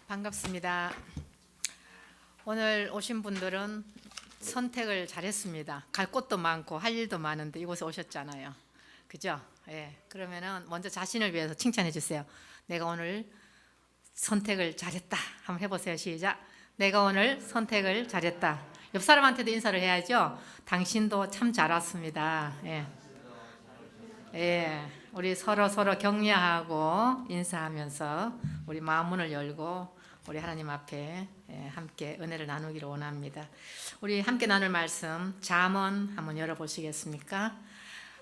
반갑습니다. 오늘 오신 분들은 선택을 잘했습니다. 갈 곳도 많고 할 일도 많은데 이곳에 오셨잖아요. 그죠? 예. 그러면은 먼저 자신을 위해서 칭찬해 주세요. 내가 오늘 선택을 잘했다. 한번 해보세요. 시작. 내가 오늘 선택을 잘했다. 옆 사람한테도 인사를 해야죠. 당신도 참 잘 왔습니다. 예. 예. 우리 서로 격려하고 인사하면서 우리 마음 문을 열고 우리 하나님 앞에 함께 은혜를 나누기를 원합니다. 우리 함께 나눌 말씀 잠언 한번 열어보시겠습니까?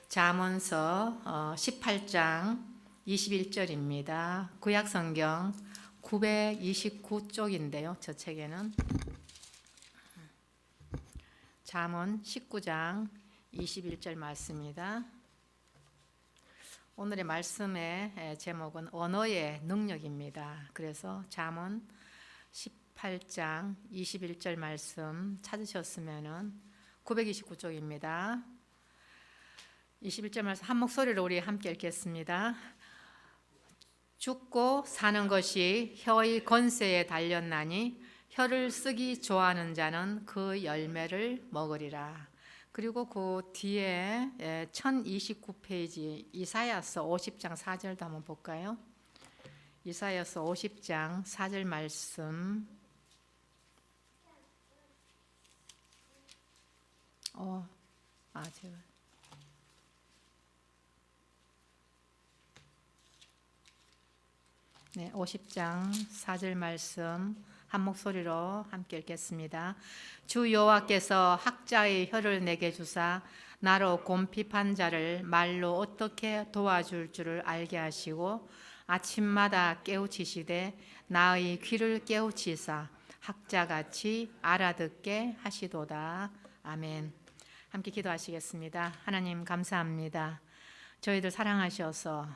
잠언서 18장 21절입니다. 구약성경 929쪽인데요. 저 책에는 잠언 19장 21절 말씀입니다. 오늘의 말씀의 제목은 언어의 능력입니다. 그래서 잠언 18장 21절 말씀 찾으셨으면 929쪽입니다. 21절 말씀 한 목소리로 우리 함께 읽겠습니다. 죽고 사는 것이 혀의 권세에 달렸나니 혀를 쓰기 좋아하는 자는 그 열매를 먹으리라. 그리고 그 뒤에 1029페이지 이사야서 50장 4절도 한번 볼까요? 이사야서 50장 4절 말씀. 제가 네, 50장 4절 말씀 한 목소리로 함께 읽겠습니다. 주 여호와께서 학자의 혀를 내게 주사 나로 곰핍한 자를 말로 어떻게 도와줄 줄을 알게 하시고 아침마다 깨우치시되 나의 귀를 깨우치사 학자같이 알아듣게 하시도다. 아멘. 함께 기도하시겠습니다. 하나님 감사합니다. 저희들 사랑하셔서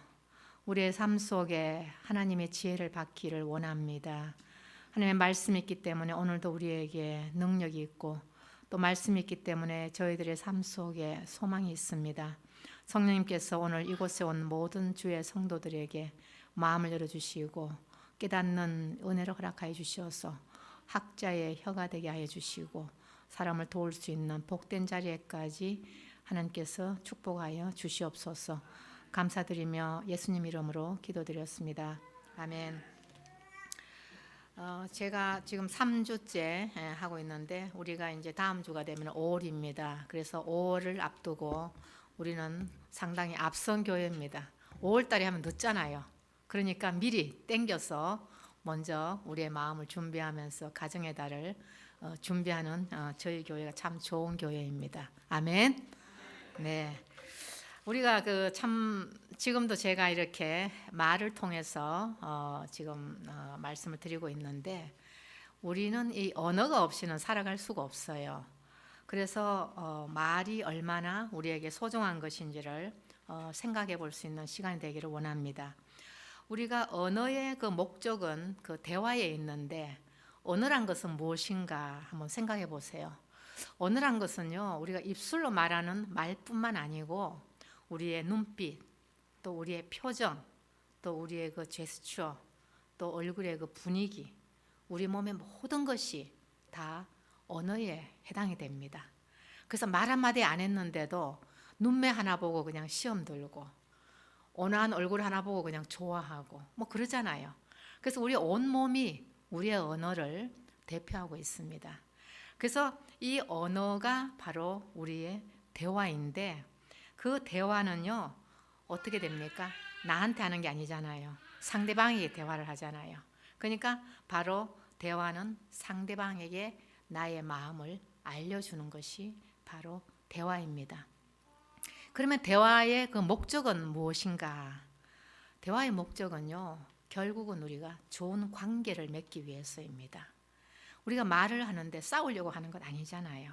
우리의 삶 속에 하나님의 지혜를 받기를 원합니다. 하나님의 말씀이 있기 때문에 오늘도 우리에게 능력이 있고 또 말씀이 있기 때문에 저희들의 삶 속에 소망이 있습니다. 성령님께서 오늘 이곳에 온 모든 주의 성도들에게 마음을 열어주시고 깨닫는 은혜를 허락하여 주시어서 학자의 혀가 되게 하여 주시고 사람을 도울 수 있는 복된 자리에까지 하나님께서 축복하여 주시옵소서. 감사드리며 예수님 이름으로 기도드렸습니다. 아멘. 제가 지금 3주째 하고 있는데 우리가 이제 다음 주가 되면 5월입니다. 그래서 5월을 앞두고 우리는 상당히 앞선 교회입니다. 5월 달에 하면 늦잖아요. 그러니까 미리 땡겨서 먼저 우리의 마음을 준비하면서 가정의 달을 준비하는 저희 교회가 참 좋은 교회입니다. 아멘. 네. 우리가 지금도 제가 이렇게 말을 통해서 지금 말씀을 드리고 있는데 우리는 이 언어가 없이는 살아갈 수가 없어요. 그래서 말이 얼마나 우리에게 소중한 것인지를 생각해 볼 수 있는 시간이 되기를 원합니다. 우리가 언어의 그 목적은 그 대화에 있는데 언어란 것은 무엇인가 한번 생각해 보세요. 언어란 것은요, 우리가 입술로 말하는 말뿐만 아니고 우리의 눈빛, 또 우리의 표정, 또 우리의 그 제스처, 또 얼굴의 그 분위기, 우리 몸의 모든 것이 다 언어에 해당이 됩니다. 그래서 말 한마디 안 했는데도 눈매 하나 보고 그냥 시험 들고 온화한 얼굴 하나 보고 그냥 좋아하고 뭐 그러잖아요. 그래서 우리 온몸이 우리의 언어를 대표하고 있습니다. 그래서 이 언어가 바로 우리의 대화인데 그 대화는요 어떻게 됩니까? 나한테 하는 게 아니잖아요. 상대방에게 대화를 하잖아요. 그러니까 바로 대화는 상대방에게 나의 마음을 알려주는 것이 바로 대화입니다. 그러면 대화의 그 목적은 무엇인가? 대화의 목적은요 결국은 우리가 좋은 관계를 맺기 위해서입니다. 우리가 말을 하는데 싸우려고 하는 건 아니잖아요.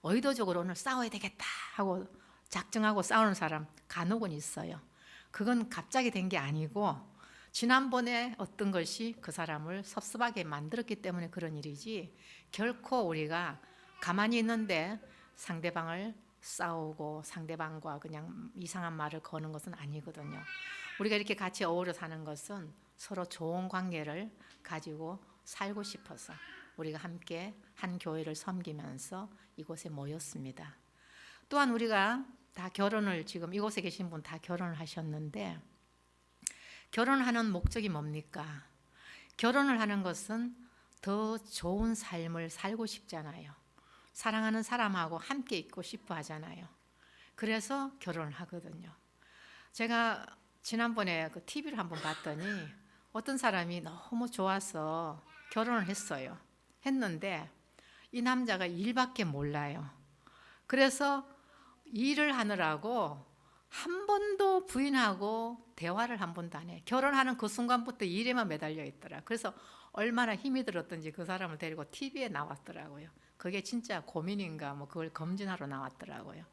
의도적으로 오늘 싸워야 되겠다 하고 작정하고 싸우는 사람 간혹은 있어요. 그건 갑자기 된 게 아니고 지난번에 어떤 것이 그 사람을 섭섭하게 만들었기 때문에 그런 일이지 결코 우리가 가만히 있는데 상대방을 싸우고 상대방과 그냥 이상한 말을 거는 것은 아니거든요. 우리가 이렇게 같이 어우러 사는 것은 서로 좋은 관계를 가지고 살고 싶어서 우리가 함께 한 교회를 섬기면서 이곳에 모였습니다. 또한 우리가 다 결혼을, 지금 이곳에 계신 분 다 결혼을 하셨는데, 결혼하는 목적이 뭡니까? 결혼을 하는 것은 더 좋은 삶을 살고 싶잖아요. 사랑하는 사람하고 함께 있고 싶어 하잖아요. 그래서 결혼을 하거든요. 제가 지난번에 그 TV를 한번 봤더니 어떤 사람이 너무 좋아서 결혼을 했어요. 했는데 이 남자가 일밖에 몰라요. 그래서 일을 하느라고 한 번도 부인하고 대화를 한 번도 안 해. 결혼하는 그 순간부터 일에만 매달려 있더라. 그래서 얼마나 힘이 들었던지 그 사람을 데리고 TV에 나왔더라고요. 그게 진짜 고민인가 뭐 그걸 검진하러 나왔더라고요.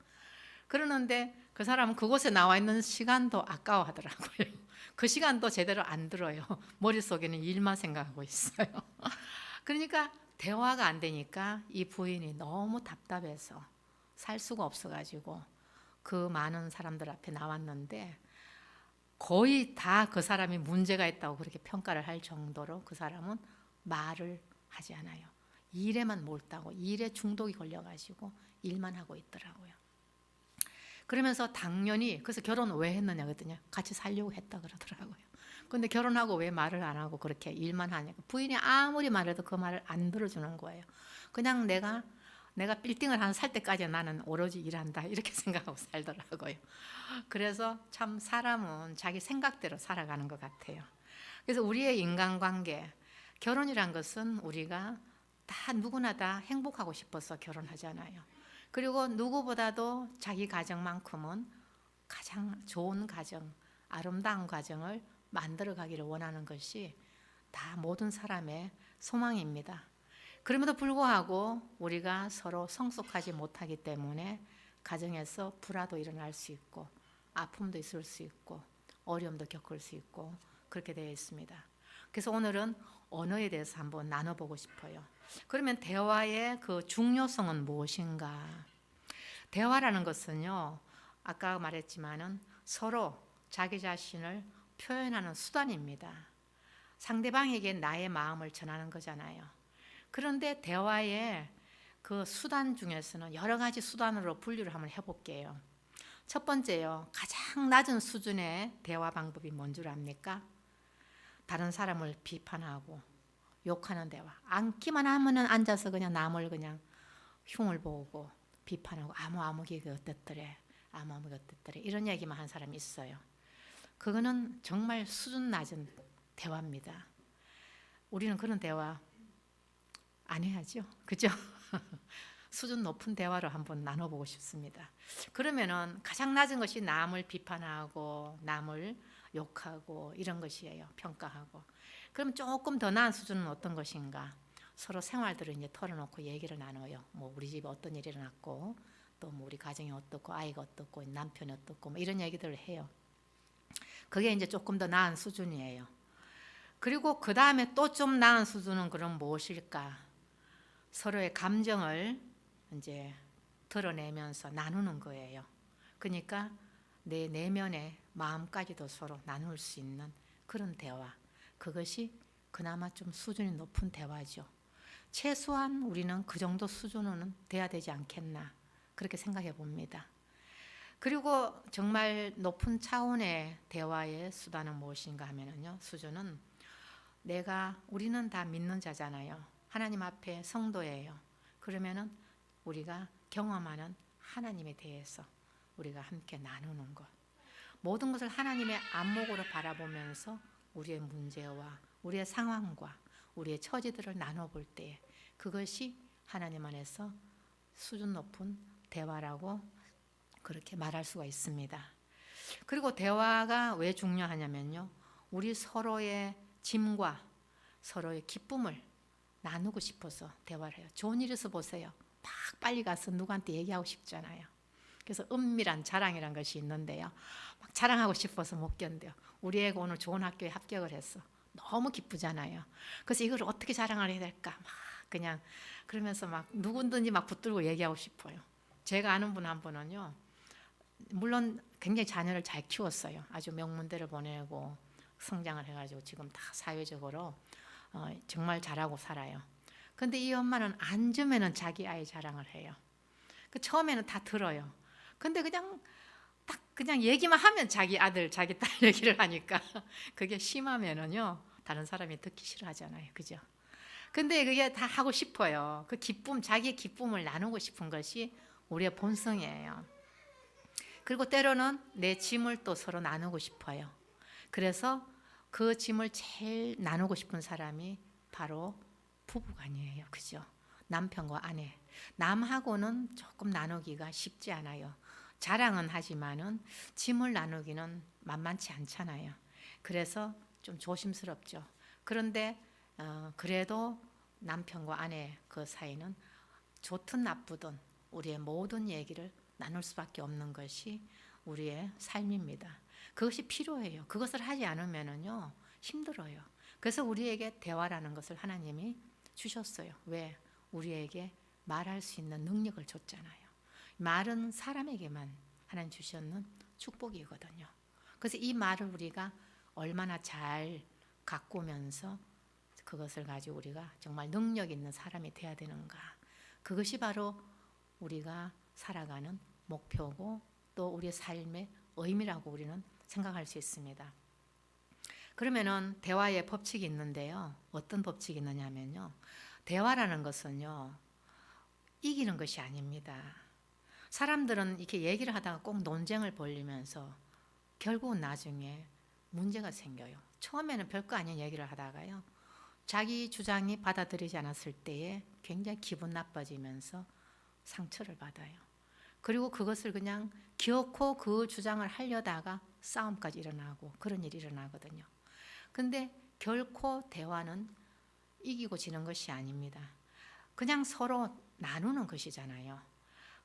그러는데 그 사람은 그곳에 나와 있는 시간도 아까워하더라고요. 그 시간도 제대로 안 들어요. 머릿속에는 일만 생각하고 있어요. 그러니까 대화가 안 되니까 이 부인이 너무 답답해서 살 수가 없어가지고 그 많은 사람들 앞에 나왔는데 거의 다 그 사람이 문제가 있다고 그렇게 평가를 할 정도로 그 사람은 말을 하지 않아요. 일에만 몰두하고 일에 중독이 걸려가지고 일만 하고 있더라고요. 그러면서 당연히 그래서 결혼 왜 했느냐 그랬더니 같이 살려고 했다 그러더라고요. 근데 결혼하고 왜 말을 안 하고 그렇게 일만 하냐. 부인이 아무리 말해도 그 말을 안 들어주는 거예요. 그냥 내가 빌딩을 하나 살 때까지 나는 오로지 일한다 이렇게 생각하고 살더라고요. 그래서 참 사람은 자기 생각대로 살아가는 것 같아요. 그래서 우리의 인간관계, 결혼이란 것은 우리가 다 누구나 다 행복하고 싶어서 결혼하잖아요. 그리고 누구보다도 자기 가정만큼은 가장 좋은 가정, 아름다운 가정을 만들어 가기를 원하는 것이 다 모든 사람의 소망입니다. 그럼에도 불구하고 우리가 서로 성숙하지 못하기 때문에 가정에서 불화도 일어날 수 있고 아픔도 있을 수 있고 어려움도 겪을 수 있고 그렇게 되어 있습니다. 그래서 오늘은 언어에 대해서 한번 나눠보고 싶어요. 그러면 대화의 그 중요성은 무엇인가? 대화라는 것은요, 아까 말했지만은 서로 자기 자신을 표현하는 수단입니다. 상대방에게 나의 마음을 전하는 거잖아요. 그런데 대화의 그 수단 중에서는 여러 가지 수단으로 분류를 한번 해볼게요. 첫 번째요, 가장 낮은 수준의 대화 방법이 뭔 줄 압니까? 다른 사람을 비판하고 욕하는 대화. 앉기만 하면은 앉아서 그냥 남을 그냥 흉을 보고 비판하고 아무개 어땠더래, 아무개 어땠더래 이런 얘기만 한 사람이 있어요. 그거는 정말 수준 낮은 대화입니다. 우리는 그런 대화 안 해야죠, 그죠? 수준 높은 대화로 한번 나눠보고 싶습니다. 그러면은 가장 낮은 것이 남을 비판하고 남을 욕하고 이런 것이에요. 평가하고. 그럼 조금 더 나은 수준은 어떤 것인가? 서로 생활들을 이제 털어놓고 얘기를 나눠요. 뭐 우리 집에 어떤 일이 일어났고 또 뭐 우리 가정이 어떻고 아이가 어떻고 남편이 어떻고 뭐 이런 얘기들을 해요. 그게 이제 조금 더 나은 수준이에요. 그리고 그 다음에 또 좀 나은 수준은 그럼 무엇일까? 서로의 감정을 이제 드러내면서 나누는 거예요. 그러니까 내 내면의 마음까지도 서로 나눌 수 있는 그런 대화. 그것이 그나마 좀 수준이 높은 대화죠. 최소한 우리는 그 정도 수준은 돼야 되지 않겠나 그렇게 생각해 봅니다. 그리고 정말 높은 차원의 대화의 수단은 무엇인가 하면요, 수준은 우리는 다 믿는 자잖아요. 하나님 앞에 성도예요. 그러면은 우리가 경험하는 하나님에 대해서 우리가 함께 나누는 것. 모든 것을 하나님의 안목으로 바라보면서 우리의 문제와 우리의 상황과 우리의 처지들을 나눠볼 때 그것이 하나님 안에서 수준 높은 대화라고 그렇게 말할 수가 있습니다. 그리고 대화가 왜 중요하냐면요, 우리 서로의 짐과 서로의 기쁨을 나누고 싶어서 대화를 해요. 좋은 일 있어 보세요. 막 빨리 가서 누구한테 얘기하고 싶잖아요. 그래서 은밀한 자랑이란 것이 있는데요, 막 자랑하고 싶어서 못 견뎌요. 우리 애가 오늘 좋은 학교에 합격을 했어. 너무 기쁘잖아요. 그래서 이걸 어떻게 자랑을 해야 될까? 막 그냥 그러면서 막 누구든지 막 붙들고 얘기하고 싶어요. 제가 아는 분 한 분은요, 물론 굉장히 자녀를 잘 키웠어요. 아주 명문대를 보내고 성장을 해가지고 지금 다 사회적으로 정말 잘하고 살아요. 근데 이 엄마는 앉으면은 자기 아이 자랑을 해요. 그 처음에는 다 들어요. 근데 그냥 딱 그냥 얘기만 하면 자기 아들, 자기 딸 얘기를 하니까 그게 심하면은요 다른 사람이 듣기 싫어하잖아요, 그죠? 근데 그게 다 하고 싶어요. 그 기쁨, 자기의 기쁨을 나누고 싶은 것이 우리의 본성이에요. 그리고 때로는 내 짐을 또 서로 나누고 싶어요. 그래서 그 짐을 제일 나누고 싶은 사람이 바로 부부간이에요, 그죠? 남편과 아내. 남하고는 조금 나누기가 쉽지 않아요. 자랑은 하지만은 짐을 나누기는 만만치 않잖아요. 그래서 좀 조심스럽죠. 그런데 그래도 남편과 아내 그 사이는 좋든 나쁘든 우리의 모든 얘기를 나눌 수밖에 없는 것이 우리의 삶입니다. 그것이 필요해요. 그것을 하지 않으면은요 힘들어요. 그래서 우리에게 대화라는 것을 하나님이 주셨어요. 왜? 우리에게 말할 수 있는 능력을 줬잖아요. 말은 사람에게만 하나님 주셨는 축복이거든요. 그래서 이 말을 우리가 얼마나 잘 가꾸면서 그것을 가지고 우리가 정말 능력 있는 사람이 되어야 되는가. 그것이 바로 우리가 살아가는 목표고 또 우리의 삶의 의미라고 우리는 생각할 수 있습니다. 그러면은 대화의 법칙이 있는데요. 어떤 법칙이 있느냐면요. 대화라는 것은요. 이기는 것이 아닙니다. 사람들은 이렇게 얘기를 하다가 꼭 논쟁을 벌이면서 결국은 나중에 문제가 생겨요. 처음에는 별거 아닌 얘기를 하다가요. 자기 주장이 받아들이지 않았을 때에 굉장히 기분 나빠지면서 상처를 받아요. 그리고 그것을 그냥 기어코 그 주장을 하려다가 싸움까지 일어나고 그런 일이 일어나거든요. 근데 결코 대화는 이기고 지는 것이 아닙니다. 그냥 서로 나누는 것이잖아요.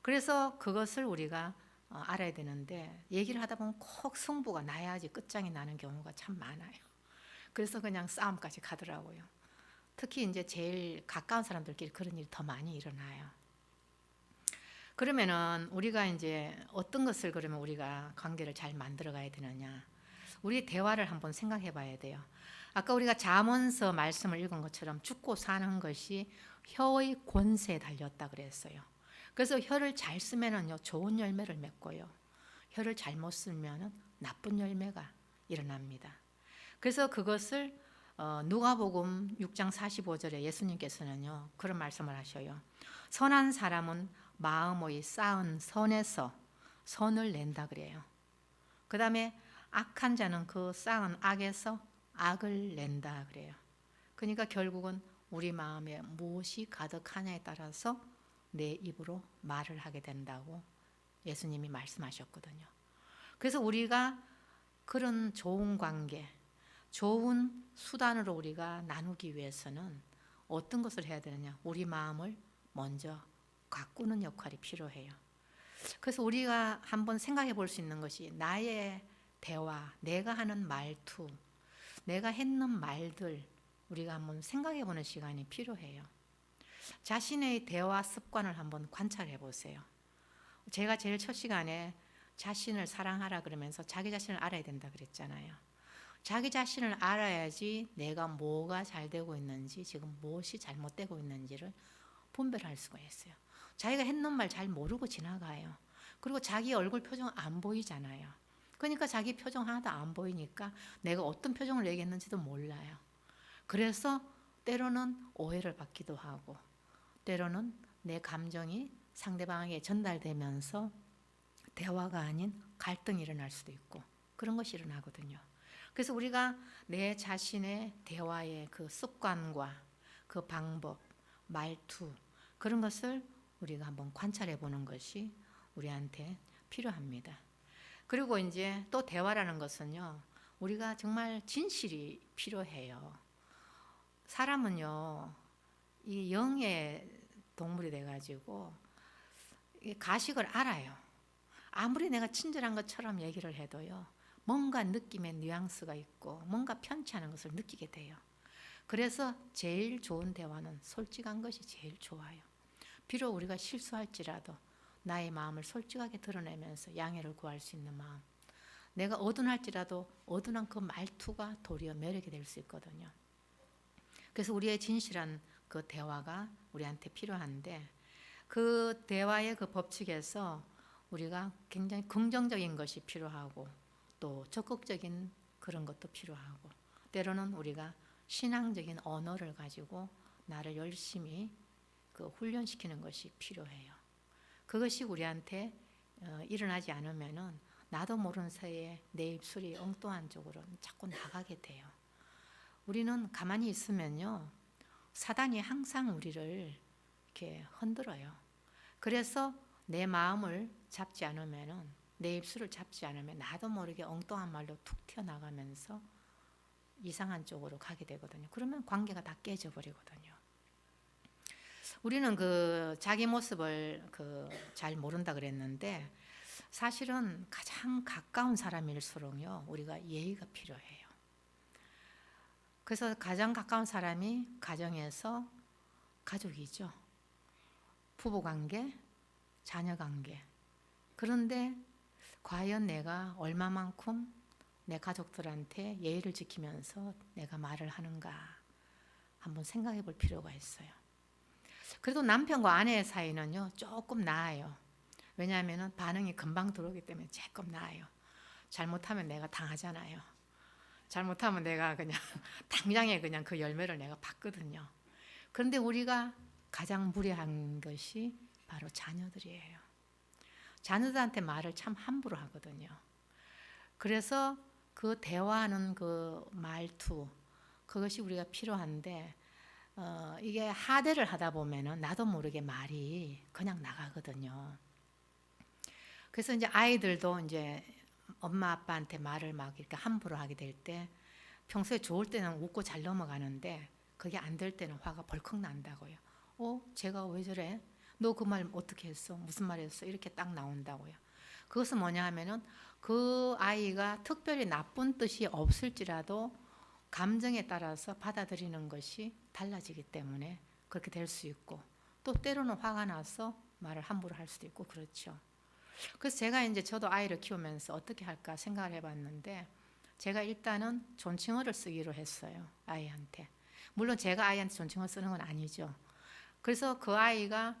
그래서 그것을 우리가 알아야 되는데 얘기를 하다 보면 꼭 승부가 나야지 끝장이 나는 경우가 참 많아요. 그래서 그냥 싸움까지 가더라고요. 특히 이제 제일 가까운 사람들끼리 그런 일이 더 많이 일어나요. 그러면은 우리가 이제 어떤 것을 그러면 우리가 관계를 잘 만들어 가야 되느냐? 우리 대화를 한번 생각해 봐야 돼요. 아까 우리가 잠언서 말씀을 읽은 것처럼 죽고 사는 것이 혀의 권세에 달렸다 그랬어요. 그래서 혀를 잘 쓰면은요 좋은 열매를 맺고요. 혀를 잘못 쓰면은 나쁜 열매가 일어납니다. 그래서 그것을 누가복음 6장 45절에 예수님께서는요 그런 말씀을 하셔요. 선한 사람은 마음의 쌓은 선에서 선을 낸다 그래요. 그 다음에 악한 자는 그 쌓은 악에서 악을 낸다 그래요. 그러니까 결국은 우리 마음에 무엇이 가득하냐에 따라서 내 입으로 말을 하게 된다고 예수님이 말씀하셨거든요. 그래서 우리가 그런 좋은 관계, 좋은 수단으로 우리가 나누기 위해서는 어떤 것을 해야 되느냐? 우리 마음을 먼저 가꾸는 역할이 필요해요. 그래서 우리가 한번 생각해 볼 수 있는 것이 나의 대화, 내가 하는 말투, 내가 했는 말들 우리가 한번 생각해 보는 시간이 필요해요. 자신의 대화 습관을 한번 관찰해 보세요. 제가 제일 첫 시간에 자신을 사랑하라 그러면서 자기 자신을 알아야 된다 그랬잖아요. 자기 자신을 알아야지 내가 뭐가 잘 되고 있는지 지금 무엇이 잘못되고 있는지를 분별할 수가 있어요. 자기가 했는 말 잘 모르고 지나가요. 그리고 자기 얼굴 표정 안 보이잖아요. 그러니까 자기 표정 하나도 안 보이니까 내가 어떤 표정을 얘기했는지도 몰라요. 그래서 때로는 오해를 받기도 하고 때로는 내 감정이 상대방에게 전달되면서 대화가 아닌 갈등이 일어날 수도 있고 그런 것이 일어나거든요. 그래서 우리가 내 자신의 대화의 그 습관과 그 방법, 말투 그런 것을 우리가 한번 관찰해 보는 것이 우리한테 필요합니다. 그리고 이제 또 대화라는 것은요. 우리가 정말 진실이 필요해요. 사람은요. 이 영의 동물이 돼 가지고 가식을 알아요. 아무리 내가 친절한 것처럼 얘기를 해도요. 뭔가 느낌의 뉘앙스가 있고 뭔가 편치 않은 것을 느끼게 돼요. 그래서 제일 좋은 대화는 솔직한 것이 제일 좋아요. 비록 우리가 실수할지라도 나의 마음을 솔직하게 드러내면서 양해를 구할 수 있는 마음. 내가 어둔할지라도 어둔한 그 말투가 도리어 매력이 될 수 있거든요. 그래서 우리의 진실한 그 대화가 우리한테 필요한데 그 대화의 그 법칙에서 우리가 굉장히 긍정적인 것이 필요하고 또 적극적인 그런 것도 필요하고 때로는 우리가 신앙적인 언어를 가지고 나를 열심히 그 훈련시키는 것이 필요해요. 그것이 우리한테 일어나지 않으면은 나도 모르는 사이에 내 입술이 엉뚱한 쪽으로 자꾸 나가게 돼요. 우리는 가만히 있으면요, 사단이 항상 우리를 이렇게 흔들어요. 그래서 내 마음을 잡지 않으면은, 내 입술을 잡지 않으면 나도 모르게 엉뚱한 말로 툭 튀어나가면서 이상한 쪽으로 가게 되거든요. 그러면 관계가 다 깨져 버리거든요. 우리는 그 자기 모습을 그 잘 모른다 그랬는데 사실은 가장 가까운 사람일수록요, 우리가 예의가 필요해요. 그래서 가장 가까운 사람이 가정에서 가족이죠. 부부 관계, 자녀 관계. 그런데 과연 내가 얼마만큼 내 가족들한테 예의를 지키면서 내가 말을 하는가 한번 생각해 볼 필요가 있어요. 그래도 남편과 아내의 사이는요, 조금 나아요. 왜냐하면 반응이 금방 들어오기 때문에 조금 나아요. 잘못하면 내가 당하잖아요. 잘못하면 내가 그냥 당장에 그냥 그 열매를 내가 받거든요. 그런데 우리가 가장 무례한 것이 바로 자녀들이에요. 자녀들한테 말을 참 함부로 하거든요. 그래서 그 대화하는 그 말투, 그것이 우리가 필요한데 이게 하대를 하다 보면은 나도 모르게 말이 그냥 나가거든요. 그래서 이제 아이들도 이제 엄마 아빠한테 말을 막 이렇게 함부로 하게 될 때 평소에 좋을 때는 웃고 잘 넘어가는데 그게 안 될 때는 화가 벌컥 난다고요. 제가 왜 저래? 너 그 말 어떻게 했어? 무슨 말 했어? 이렇게 딱 나온다고요. 그것은 뭐냐 하면은 그 아이가 특별히 나쁜 뜻이 없을지라도 감정에 따라서 받아들이는 것이 달라지기 때문에 그렇게 될 수 있고 또 때로는 화가 나서 말을 함부로 할 수도 있고 그렇죠. 그래서 제가 이제 저도 아이를 키우면서 어떻게 할까 생각을 해봤는데 제가 일단은 존칭어를 쓰기로 했어요. 아이한테. 물론 제가 아이한테 존칭어 쓰는 건 아니죠. 그래서 그 아이가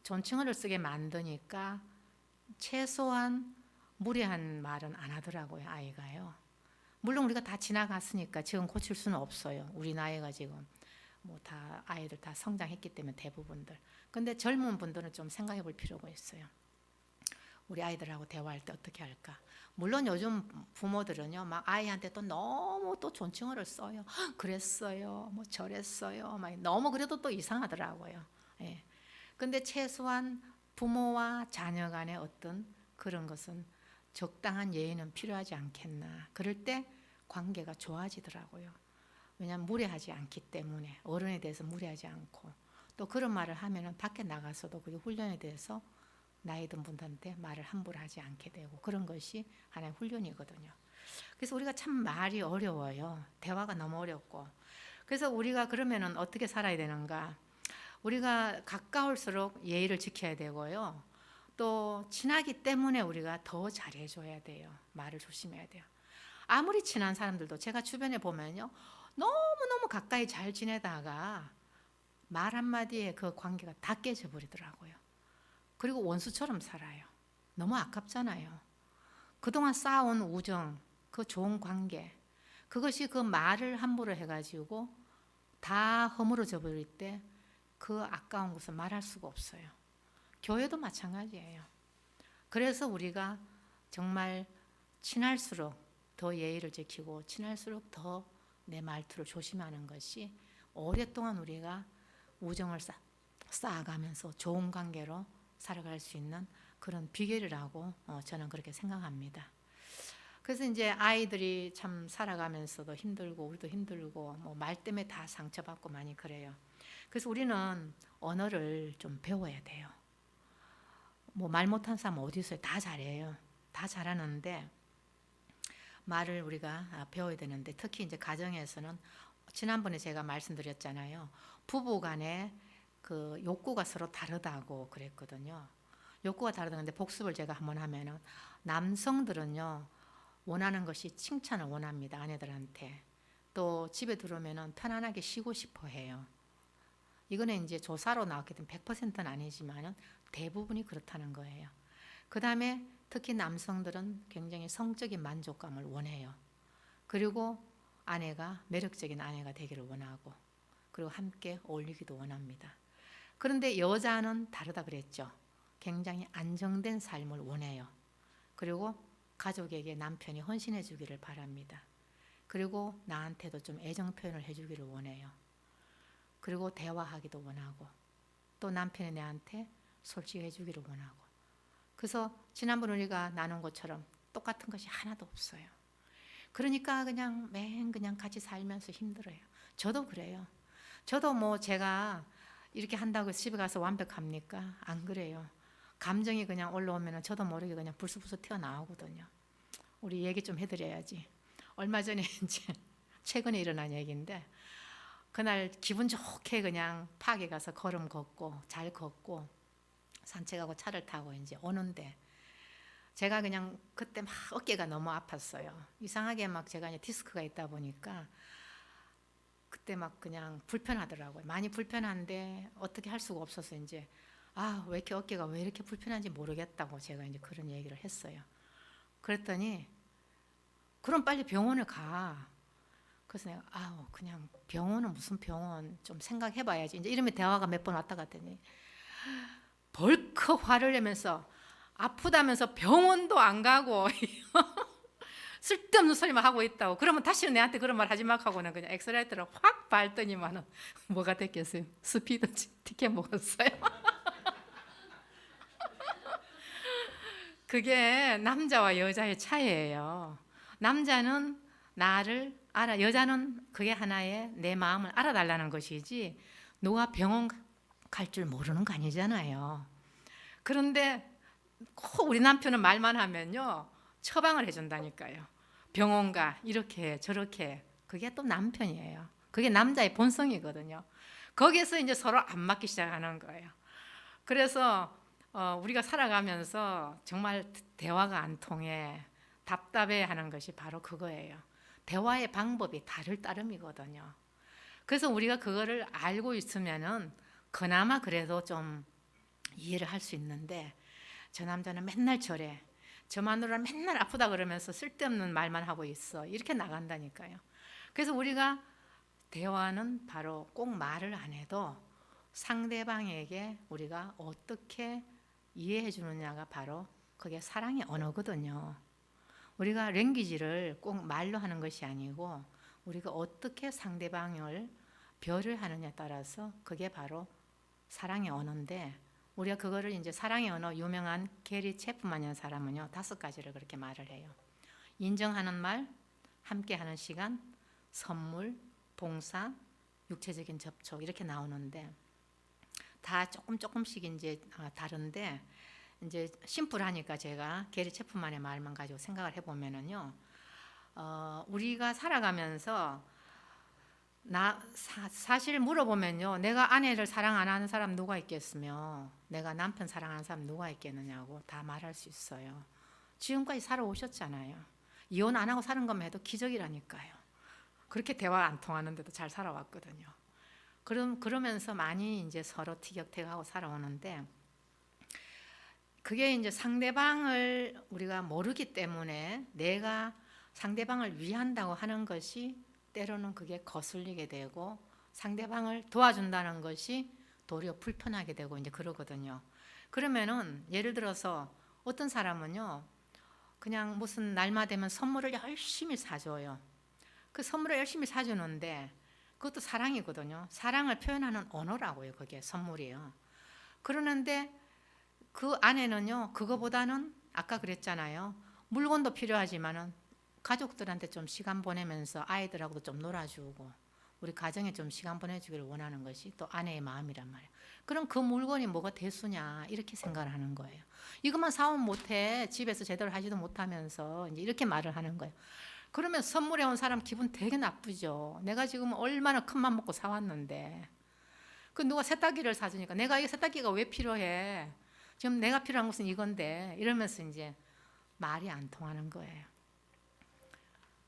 존칭어를 쓰게 만드니까 최소한 무례한 말은 안 하더라고요. 아이가요. 물론 우리가 다 지나갔으니까 지금 고칠 수는 없어요. 우리 나이가 지금 뭐 다 아이들 다 성장했기 때문에 대부분들. 근데 젊은 분들은 좀 생각해 볼 필요가 있어요. 우리 아이들하고 대화할 때 어떻게 할까? 물론 요즘 부모들은요, 막 아이한테 또 너무 또 존칭어를 써요. 그랬어요, 뭐 저랬어요, 막 너무 그래도 또 이상하더라고요. 예. 근데 최소한 부모와 자녀 간의 어떤 그런 것은 적당한 예의는 필요하지 않겠나. 그럴 때 관계가 좋아지더라고요. 왜냐하면 무례하지 않기 때문에 어른에 대해서 무례하지 않고 또 그런 말을 하면은 밖에 나가서도 그게 훈련에 대해서 나이 든 분들한테 말을 함부로 하지 않게 되고 그런 것이 하나의 훈련이거든요. 그래서 우리가 참 말이 어려워요. 대화가 너무 어렵고. 그래서 우리가 그러면은 어떻게 살아야 되는가? 우리가 가까울수록 예의를 지켜야 되고요. 또 친하기 때문에 우리가 더 잘해줘야 돼요. 말을 조심해야 돼요. 아무리 친한 사람들도 제가 주변에 보면요. 너무너무 가까이 잘 지내다가 말 한마디에 그 관계가 다 깨져 버리더라고요. 그리고 원수처럼 살아요. 너무 아깝잖아요. 그동안 쌓아온 우정, 그 좋은 관계, 그것이 그 말을 함부로 해가지고 다 허물어져 버릴 때 그 아까운 것을 말할 수가 없어요. 교회도 마찬가지예요. 그래서 우리가 정말 친할수록 더 예의를 지키고 친할수록 더 내 말투를 조심하는 것이 오랫동안 우리가 우정을 쌓아가면서 좋은 관계로 살아갈 수 있는 그런 비결이라고 저는 그렇게 생각합니다. 그래서 이제 아이들이 참 살아가면서도 힘들고 우리도 힘들고 뭐 말 때문에 다 상처받고 많이 그래요. 그래서 우리는 언어를 좀 배워야 돼요. 뭐 말 못한 사람 어디 있어요? 다 잘해요. 다 잘하는데 말을 우리가 배워야 되는데 특히 이제 가정에서는 지난번에 제가 말씀드렸잖아요. 부부 간에 그 욕구가 서로 다르다고 그랬거든요. 욕구가 다르다는데 복습을 제가 한번 하면은 남성들은요 원하는 것이 칭찬을 원합니다. 아내들한테. 또 집에 들어오면 편안하게 쉬고 싶어 해요. 이거는 이제 조사로 나왔기 때문에 100%는 아니지만 대부분이 그렇다는 거예요. 그 다음에 특히 남성들은 굉장히 성적인 만족감을 원해요. 그리고 아내가 매력적인 아내가 되기를 원하고, 그리고 함께 어울리기도 원합니다. 그런데 여자는 다르다 그랬죠. 굉장히 안정된 삶을 원해요. 그리고 가족에게 남편이 헌신해 주기를 바랍니다. 그리고 나한테도 좀 애정 표현을 해주기를 원해요. 그리고 대화하기도 원하고, 또 남편이 내한테 솔직해 주기를 원하고. 그래서 지난번 우리가 나눈 것처럼 똑같은 것이 하나도 없어요. 그러니까 그냥 같이 살면서 힘들어요. 저도 그래요. 저도 뭐 제가 이렇게 한다고 해서 집에 가서 완벽합니까? 안 그래요. 감정이 그냥 올라오면 저도 모르게 그냥 불쑥불쑥 튀어나오거든요. 우리 얘기 좀 해드려야지. 얼마 전에 이제 최근에 일어난 얘기인데, 그날 기분 좋게 그냥 파악에 가서 걸음 걷고 잘 걷고 산책하고 차를 타고 이제 오는데, 제가 그냥 그때 막 어깨가 너무 아팠어요. 이상하게 막 제가 이제 디스크가 있다 보니까 그때 막 그냥 불편하더라고요. 많이 불편한데 어떻게 할 수가 없어서 이제 왜 이렇게 어깨가 왜 이렇게 불편한지 모르겠다고 제가 이제 그런 얘기를 했어요. 그랬더니 그럼 빨리 병원을 가. 그래서 내가 그냥 병원은 무슨 병원, 좀 생각해봐야지. 이제 이러면 대화가 몇 번 왔다 갔더니 벌컥 화를 내면서 아프다면서 병원도 안 가고 쓸데없는 소리만 하고 있다고. 그러면 다시는 내한테 그런 말 하지 마 하고는 그냥 엑셀라이트를 확 밟더니만은 뭐가 됐겠어요? 스피드 티켓 먹었어요. 그게 남자와 여자의 차이예요. 남자는 나를 알아, 여자는 그게 하나의 내 마음을 알아달라는 것이지 누가 병원 갈 줄 모르는 거 아니잖아요. 그런데 꼭 우리 남편은 말만 하면요 처방을 해준다니까요. 병원 가, 이렇게 저렇게. 그게 또 남편이에요. 그게 남자의 본성이거든요. 거기에서 이제 서로 안 맞기 시작하는 거예요. 그래서 우리가 살아가면서 정말 대화가 안 통해 답답해 하는 것이 바로 그거예요. 대화의 방법이 다를 따름이거든요. 그래서 우리가 그거를 알고 있으면은 그나마 그래도 좀 이해를 할 수 있는데, 저 남자는 맨날 저래, 저 마누라는 맨날 아프다 그러면서 쓸데없는 말만 하고 있어, 이렇게 나간다니까요. 그래서 우리가 대화는 바로 꼭 말을 안 해도 상대방에게 우리가 어떻게 이해해 주느냐가 바로 그게 사랑의 언어거든요. 우리가 랭귀지를 꼭 말로 하는 것이 아니고 우리가 어떻게 상대방을 별을 하느냐에 따라서 그게 바로 사랑의 언어인데, 우리가 그거를 이제 사랑의 언어 유명한 게리 체프만이라는 사람은요 5가지를 그렇게 말을 해요. 인정하는 말, 함께하는 시간, 선물, 봉사, 육체적인 접촉, 이렇게 나오는데 다 조금씩 이제 다른데, 이제 심플하니까 제가 게리 체프만의 말만 가지고 생각을 해보면은요, 우리가 살아가면서 사실 물어보면요, 내가 아내를 사랑 안 하는 사람 누가 있겠으며 내가 남편 사랑하는 사람 누가 있겠느냐고 다 말할 수 있어요. 지금까지 살아오셨잖아요. 이혼 안 하고 사는 것만 해도 기적이라니까요. 그렇게 대화 안 통하는데도 잘 살아왔거든요. 그러면서 많이 이제 서로 티격태격하고 살아오는데, 그게 이제 상대방을 우리가 모르기 때문에 내가 상대방을 위한다고 하는 것이 때로는 그게 거슬리게 되고, 상대방을 도와준다는 것이 도리어 불편하게 되고 이제 그러거든요. 그러면은 예를 들어서 어떤 사람은요 그냥 무슨 날만 되면 선물을 열심히 사줘요. 그 선물을 열심히 사주는데 그것도 사랑이거든요. 사랑을 표현하는 언어라고요. 그게 선물이에요. 그러는데 그 안에는요 그거보다는 아까 그랬잖아요, 물건도 필요하지만은 가족들한테 좀 시간 보내면서 아이들하고도 좀 놀아주고 우리 가정에 좀 시간 보내주기를 원하는 것이 또 아내의 마음이란 말이에요. 그럼 그 물건이 뭐가 대수냐 이렇게 생각을 하는 거예요. 이것만 사오면 못해, 집에서 제대로 하지도 못하면서 이제 이렇게 말을 하는 거예요. 그러면 선물해 온 사람 기분 되게 나쁘죠. 내가 지금 얼마나 큰 맘 먹고 사왔는데 그 누가 세탁기를 사주니까 내가 이 세탁기가 왜 필요해, 지금 내가 필요한 것은 이건데, 이러면서 이제 말이 안 통하는 거예요.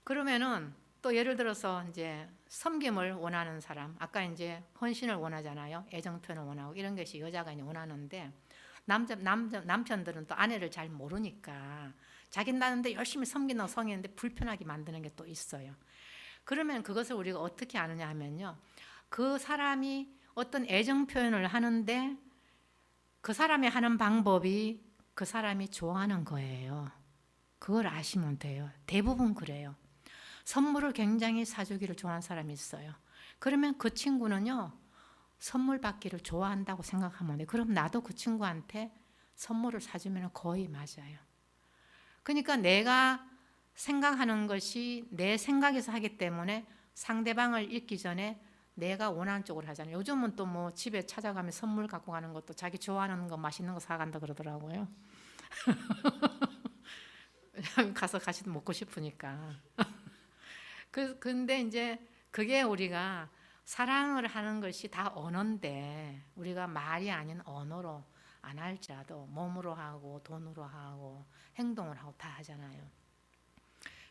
그러면은 또 예를 들어서 이제 섬김을 원하는 사람, 아까 이제 헌신을 원하잖아요. 애정 표현을 원하고 이런 것이 여자가 이제 원하는데 남편들은 또 아내를 잘 모르니까 자기는 나는데 열심히 섬긴다고 성했는데 불편하게 만드는 게 또 있어요. 그러면 그것을 우리가 어떻게 아느냐 하면요. 그 사람이 어떤 애정 표현을 하는데 그 사람이 하는 방법이 그 사람이 좋아하는 거예요. 그걸 아시면 돼요. 대부분 그래요. 선물을 굉장히 사주기를 좋아하는 사람이 있어요. 그러면 그 친구는요, 선물 받기를 좋아한다고 생각하면 돼요. 그럼 나도 그 친구한테 선물을 사주면 거의 맞아요. 그러니까 내가 생각하는 것이 내 생각에서 하기 때문에 상대방을 읽기 전에 내가 원하는 쪽으로 하잖아요. 요즘은 또 뭐 집에 찾아가면 선물 갖고 가는 것도 자기 좋아하는 거 맛있는 거 사간다 그러더라고요. 가서 같이 먹고 싶으니까. 근데 이제 그게 우리가 사랑을 하는 것이 다 언어인데 우리가 말이 아닌 언어로 안 할지라도 몸으로 하고 돈으로 하고 행동을 하고 다 하잖아요.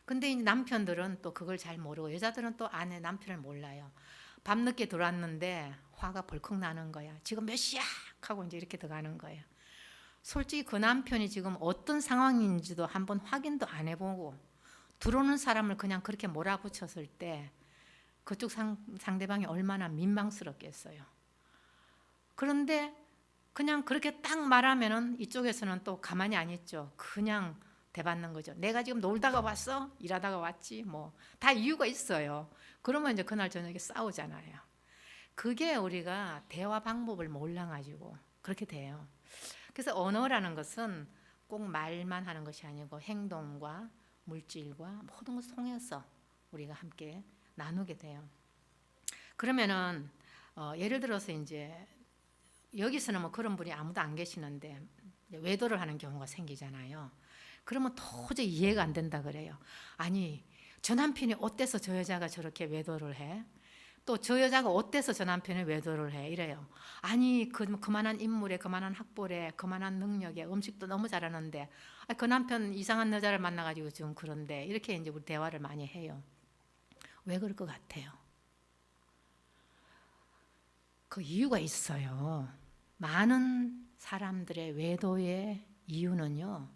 근데 이제 남편들은 또 그걸 잘 모르고 여자들은 또 아내 남편을 몰라요. 밤늦게 들어왔는데 화가 벌컥 나는 거야. 지금 몇 시야? 하고 이제 이렇게 들어가는 거예요. 솔직히 그 남편이 지금 어떤 상황인지도 한번 확인도 안 해보고 들어오는 사람을 그냥 그렇게 몰아붙였을 때 그쪽 상대방이 얼마나 민망스럽겠어요. 그런데 그냥 그렇게 딱 말하면은 이쪽에서는 또 가만히 안 있죠. 그냥 대받는 거죠. 내가 지금 놀다가 왔어? 일하다가 왔지? 뭐 다 이유가 있어요. 그러면 이제 그날 저녁에 싸우잖아요. 그게 우리가 대화 방법을 몰라가지고 그렇게 돼요. 그래서 언어라는 것은 꼭 말만 하는 것이 아니고 행동과 물질과 모든 것을 통해서 우리가 함께 나누게 돼요. 그러면은 예를 들어서 이제 여기서는 뭐 그런 분이 아무도 안 계시는데 외도를 하는 경우가 생기잖아요. 그러면 도저히 이해가 안 된다 그래요. 아니 저 남편이 어때서 저 여자가 저렇게 외도를 해? 또 저 여자가 어때서 저 남편이 외도를 해? 이래요. 아니 그만한 인물에 그만한 학벌에 그만한 능력에 음식도 너무 잘하는데 그 남편 이상한 여자를 만나가지고 지금 그런데 이렇게 이제 우리 대화를 많이 해요. 왜 그럴 것 같아요? 그 이유가 있어요. 많은 사람들의 외도의 이유는요.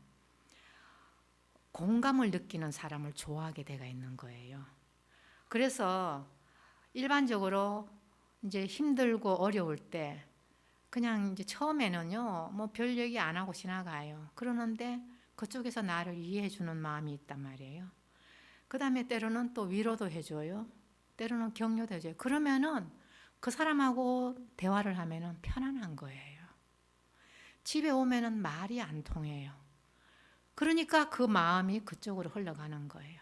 공감을 느끼는 사람을 좋아하게 되어 있는 거예요. 그래서 일반적으로 이제 힘들고 어려울 때 그냥 이제 처음에는요, 뭐 별 얘기 안 하고 지나가요. 그러는데 그쪽에서 나를 이해해 주는 마음이 있단 말이에요. 그 다음에 때로는 또 위로도 해줘요. 때로는 격려도 해줘요. 그러면은 그 사람하고 대화를 하면은 편안한 거예요. 집에 오면은 말이 안 통해요. 그러니까 그 마음이 그쪽으로 흘러가는 거예요.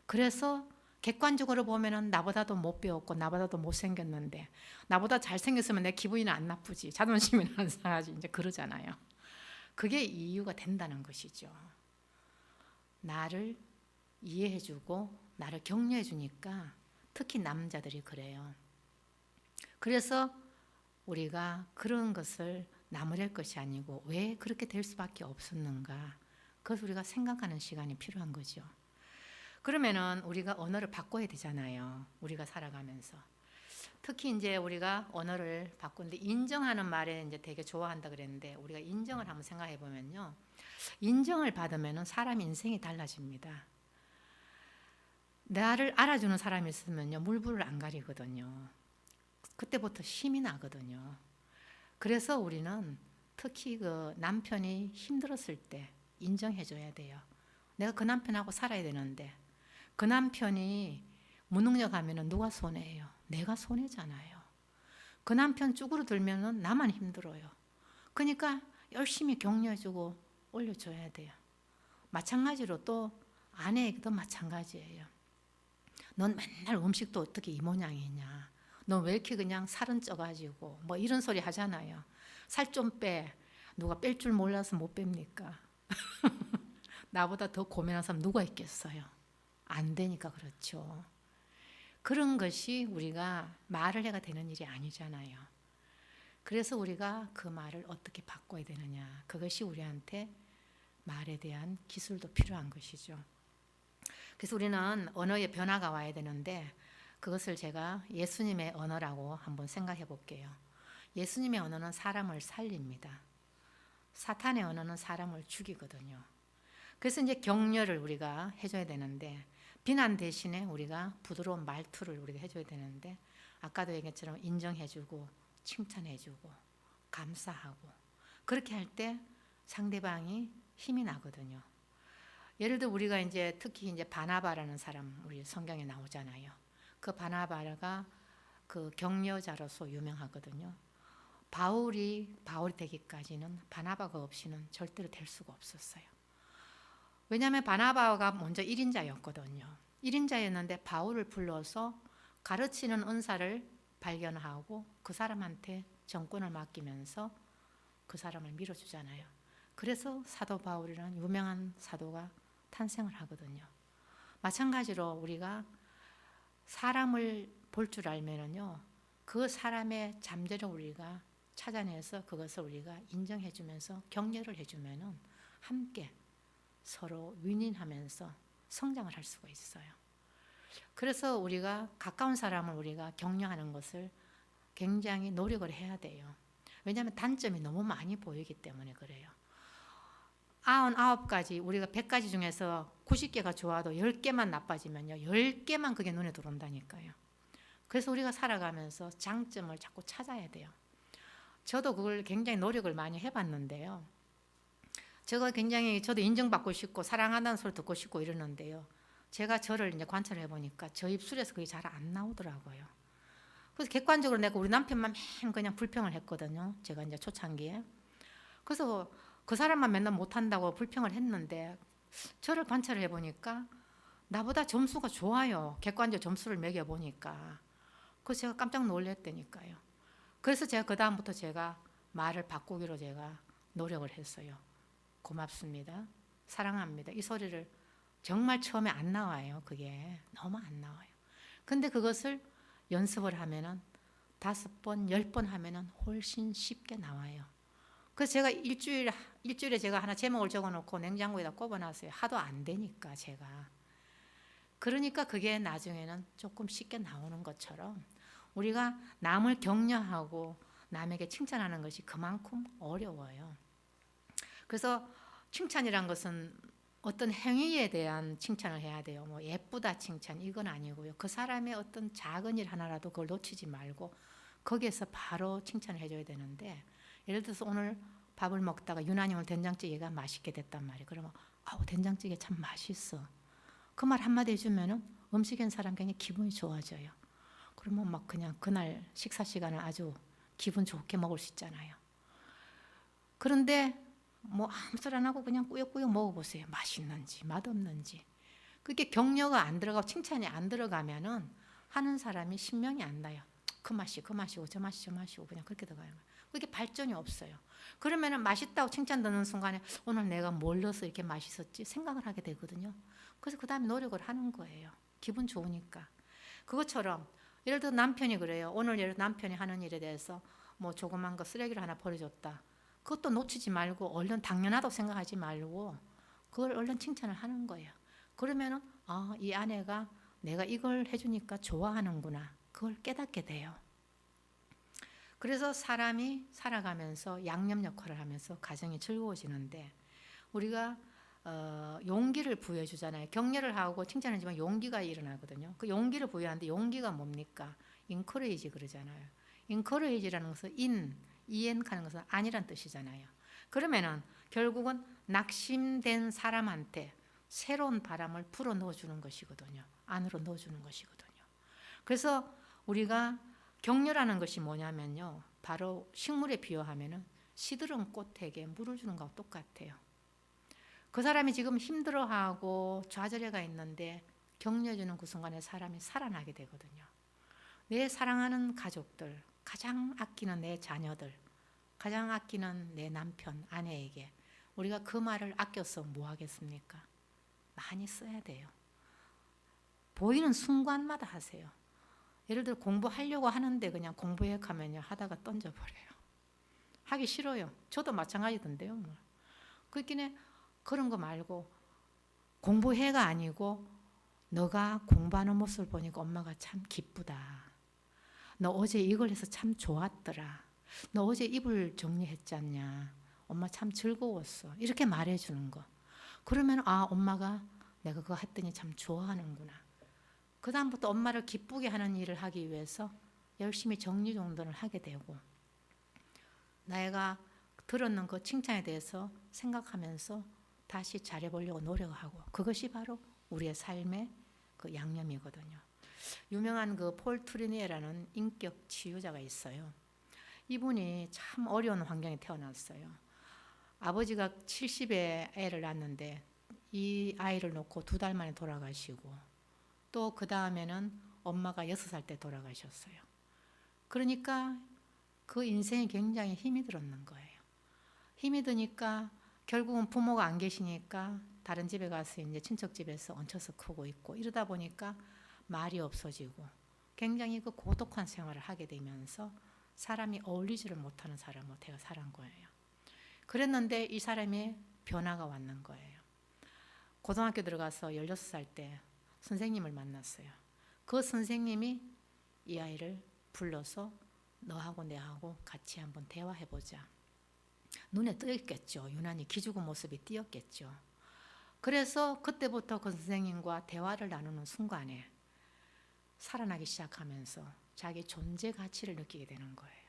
그래서 객관적으로 보면은 나보다도 못 배웠고 나보다도 못 생겼는데 나보다 잘 생겼으면 내 기분이 안 나쁘지, 자존심이 안 상하지, 이제 그러잖아요. 그게 이유가 된다는 것이죠. 나를 이해해주고 나를 격려해주니까 특히 남자들이 그래요. 그래서 우리가 그런 것을 나무랄 것이 아니고 왜 그렇게 될 수밖에 없었는가, 그것을 우리가 생각하는 시간이 필요한 거죠. 그러면은 우리가 언어를 바꿔야 되잖아요. 우리가 살아가면서. 특히 이제 우리가 언어를 바꾸는데 인정하는 말에 이제 되게 좋아한다 그랬는데 우리가 인정을 한번 생각해 보면요. 인정을 받으면은 사람 인생이 달라집니다. 나를 알아주는 사람이 있으면요. 물불을 안 가리거든요. 그때부터 힘이 나거든요. 그래서 우리는 특히 그 남편이 힘들었을 때 인정해 줘야 돼요. 내가 그 남편하고 살아야 되는데 그 남편이 무능력하면 누가 손해예요? 내가 손해잖아요. 그 남편 쭈그러들면 나만 힘들어요. 그러니까 열심히 격려해주고 올려줘야 돼요. 마찬가지로 또 아내에게도 마찬가지예요. 넌 맨날 음식도 어떻게 이 모양이냐? 너 왜 이렇게 그냥 살은 쪄가지고 뭐 이런 소리 하잖아요. 살 좀 빼. 누가 뺄 줄 몰라서 못 뺍니까? 나보다 더 고민하는 사람 누가 있겠어요? 안 되니까 그렇죠. 그런 것이 우리가 말을 해가 되는 일이 아니잖아요. 그래서 우리가 그 말을 어떻게 바꿔야 되느냐, 그것이 우리한테 말에 대한 기술도 필요한 것이죠. 그래서 우리는 언어의 변화가 와야 되는데 그것을 제가 예수님의 언어라고 한번 생각해 볼게요. 예수님의 언어는 사람을 살립니다. 사탄의 언어는 사람을 죽이거든요. 그래서 이제 격려를 우리가 해줘야 되는데 비난 대신에 우리가 부드러운 말투를 우리가 해줘야 되는데 아까도 얘기했처럼 인정해주고 칭찬해주고 감사하고 그렇게 할 때 상대방이 힘이 나거든요. 예를 들어 우리가 이제 특히 이제 바나바라는 사람 우리 성경에 나오잖아요. 그 바나바가 그 격려자로서 유명하거든요. 바울이 되기까지는 바나바가 없이는 절대로 될 수가 없었어요. 왜냐하면 바나바가 먼저 1인자였거든요. 1인자였는데 바울을 불러서 가르치는 은사를 발견하고 그 사람한테 정권을 맡기면서 그 사람을 밀어주잖아요. 그래서 사도 바울이라는 유명한 사도가 탄생을 하거든요. 마찬가지로 우리가 사람을 볼 줄 알면은요, 그 사람의 잠재를 우리가 찾아내서 그것을 우리가 인정해주면서 격려를 해주면은 함께 서로 윈윈하면서 성장을 할 수가 있어요. 그래서 우리가 가까운 사람을 우리가 격려하는 것을 굉장히 노력을 해야 돼요. 왜냐하면 단점이 너무 많이 보이기 때문에 그래요. 99가지 우리가 100가지 중에서 90개가 좋아도 10개만 나빠지면요 10개만 그게 눈에 들어온다니까요. 그래서 우리가 살아가면서 장점을 자꾸 찾아야 돼요. 저도 그걸 굉장히 노력을 많이 해봤는데요. 저도 인정받고 싶고 사랑한다는 소리 듣고 싶고 이러는데요. 제가 저를 이제 관찰해 보니까 저 입술에서 그게 잘 안 나오더라고요. 그래서 객관적으로 내가 우리 남편만 맨 그냥 불평을 했거든요. 제가 이제 초창기에. 그래서 그 사람만 맨날 못한다고 불평을 했는데 저를 관찰을 해보니까 나보다 점수가 좋아요. 객관적 점수를 매겨보니까. 그래서 제가 깜짝 놀랐다니까요. 그래서 제가 그 다음부터 제가 말을 바꾸기로 제가 노력을 했어요. 고맙습니다. 사랑합니다. 이 소리를 정말 처음에 안 나와요. 그게 너무 안 나와요. 근데 그것을 연습을 하면은 5번, 10번 하면은 훨씬 쉽게 나와요. 그래서 제가 일주일에 제가 하나 제목을 적어놓고 냉장고에다 꼽아놨어요. 하도 안 되니까 제가. 그러니까 그게 나중에는 조금 쉽게 나오는 것처럼 우리가 남을 격려하고 남에게 칭찬하는 것이 그만큼 어려워요. 그래서 칭찬이란 것은 어떤 행위에 대한 칭찬을 해야 돼요. 뭐 예쁘다 칭찬 이건 아니고요. 그 사람의 어떤 작은 일 하나라도 그걸 놓치지 말고 거기에서 바로 칭찬을 해줘야 되는데 예를 들어서 오늘 밥을 먹다가 유난히 오늘 된장찌개가 맛있게 됐단 말이에요. 그러면 아우 된장찌개 참 맛있어. 그 말 한마디 해주면은 음식인 사람 굉장히 기분이 좋아져요. 그러면 막 그냥 그날 식사 시간을 아주 기분 좋게 먹을 수 있잖아요. 그런데 뭐 아무 소리 안 하고 그냥 꾸역꾸역 먹어보세요. 맛있는지 맛없는지. 그게 격려가 안 들어가고 칭찬이 안 들어가면은 하는 사람이 신명이 안 나요. 그 맛이고 저 맛이고 그냥 그렇게 들어가는 거예요. 그게 발전이 없어요. 그러면은 맛있다고 칭찬 듣는 순간에 오늘 내가 뭘 넣어서 이렇게 맛있었지 생각을 하게 되거든요. 그래서 그 다음에 노력을 하는 거예요. 기분 좋으니까. 그것처럼 예를 들어 남편이 그래요. 오늘 예를 들어 남편이 하는 일에 대해서 뭐 조그만 거 쓰레기를 하나 버려줬다. 그것도 놓치지 말고 얼른 당연하다고 생각하지 말고 그걸 얼른 칭찬을 하는 거예요. 그러면은 이 아내가 내가 이걸 해주니까 좋아하는구나. 그걸 깨닫게 돼요. 그래서 사람이 살아가면서 양념 역할을 하면서 가정이 즐거워지는데 우리가 용기를 부여해 주잖아요. 격려를 하고 칭찬하지만 용기가 일어나거든요. 그 용기를 부여하는데 용기가 뭡니까? encourage 그러잖아요. encourage라는 것은 이엔하는 것은 아니란 뜻이잖아요. 그러면은 결국은 낙심된 사람한테 새로운 바람을 불어 넣어주는 것이거든요. 안으로 넣어주는 것이거든요. 그래서 우리가 격려라는 것이 뭐냐면요. 바로 식물에 비유하면은 시들은 꽃에게 물을 주는 것과 똑같아요. 그 사람이 지금 힘들어하고 좌절해가 있는데 격려해주는 그 순간에 사람이 살아나게 되거든요. 내 사랑하는 가족들, 가장 아끼는 내 자녀들, 가장 아끼는 내 남편, 아내에게 우리가 그 말을 아껴서 뭐 하겠습니까? 많이 써야 돼요. 보이는 순간마다 하세요. 예를 들어 공부하려고 하는데 그냥 공부해 가면요 하다가 던져버려요. 하기 싫어요. 저도 마찬가지던데요. 뭐. 그렇긴 해. 그런 거 말고 공부해가 아니고 너가 공부하는 모습을 보니까 엄마가 참 기쁘다. 너 어제 이걸 해서 참 좋았더라. 너 어제 이불 정리했지 않냐. 엄마 참 즐거웠어. 이렇게 말해주는 거. 그러면 엄마가 내가 그거 했더니 참 좋아하는구나. 그 다음부터 엄마를 기쁘게 하는 일을 하기 위해서 열심히 정리정돈을 하게 되고, 내가 들었는 그 칭찬에 대해서 생각하면서 다시 잘해보려고 노력하고, 그것이 바로 우리의 삶의 그 양념이거든요. 유명한 그 폴 트루니에라는 인격 치유자가 있어요. 이분이 참 어려운 환경에 태어났어요. 아버지가 70에 애를 낳았는데 이 아이를 놓고 2달 만에 돌아가시고, 또 그 다음에는 엄마가 6살 때 돌아가셨어요. 그러니까 그 인생이 굉장히 힘이 들었는 거예요. 힘이 드니까 결국은 부모가 안 계시니까 다른 집에 가서 이제 친척 집에서 얹혀서 크고 있고, 이러다 보니까 말이 없어지고 굉장히 그 고독한 생활을 하게 되면서 사람이 어울리지를 못하는 사람으로 제가 살은 거예요. 그랬는데 이 사람이 변화가 왔는 거예요. 고등학교 들어가서 16살 때 선생님을 만났어요. 그 선생님이 이 아이를 불러서 너하고 내하고 같이 한번 대화해보자. 눈에 띄었겠죠. 유난히 기죽은 모습이 띄었겠죠. 그래서 그때부터 그 선생님과 대화를 나누는 순간에 살아나기 시작하면서 자기 존재 가치를 느끼게 되는 거예요.